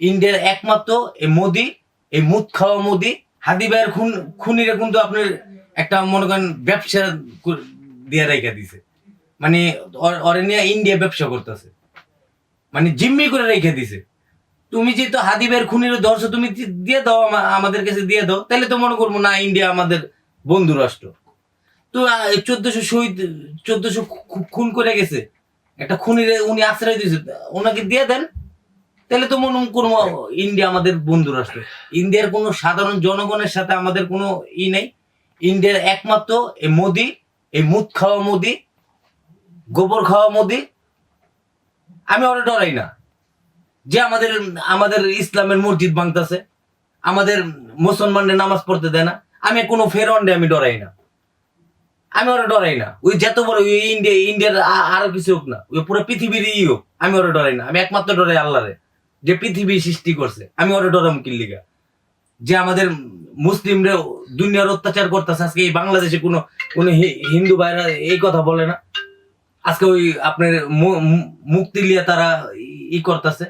ইন্ডিয়ার একমাত্র এই মোদি, এই মুদ খাওয়া মোদি, হাদি ভাইয়ের খুনিরা কিন্তু আপনার একটা মনে করেন ব্যবসা দিয়ে রেখে দিছে। মানে ওরে নিয়ে ইন্ডিয়া ব্যবসা করতেছে, মানে জিম্মি করে রেখে দিছে। তুমি যেহেতু হাদি ভাইয়ের খুনির ধরছো, তুমি দিয়ে দাও, আমাদের কাছে দিয়ে দাও, তাহলে তো মনে করবো না ইন্ডিয়া আমাদের বন্ধু রাষ্ট্র। তো 1400 শহীদ, 1400 খুন করে গেছে, একটা খুনিরে উনি আশ্রয় দিয়েছে, ওনাকে দিয়ে দেন, তাহলে তো মনে করবো ইন্ডিয়া আমাদের বন্ধু রাষ্ট্র। ইন্ডিয়ার কোনো সাধারণ জনগণের সাথে আমাদের কোনো নেই। ইন্ডিয়ার একমাত্র এই মোদি, এই মুদ খাওয়া মোদি, গোবর খাওয়া মোদি। আমি ওরা ডরাই না যে আমাদের আমাদের ইসলামের মসজিদ ভাঙতেছে, আমাদের মুসলমানদের নামাজ পড়তে দেয় না। আমি কোনো ফেরন্ডে আমি ডরাই না, আমি ওরা ডরাই না। ওই যত বড় ওই ইন্ডিয়ার আরো কিছু হোক না, ওই পুরো পৃথিবীরই হোক, আমি ওরা ডরাই না। আমি একমাত্র ডরাই আল্লাহরে, যে পৃথিবী সৃষ্টি করছে। আমি ওরা ডরাম কিল্লিগা, যে আমাদের মুসলিমরা দুনিয়ার অত্যাচার করতেছে। আজকে এই বাংলাদেশে কোনো কোনো হিন্দু ভাইরা এই কথা বলে না। আজকে ওই আপনার মুক্তি লিয়া তারা ই করতেছে।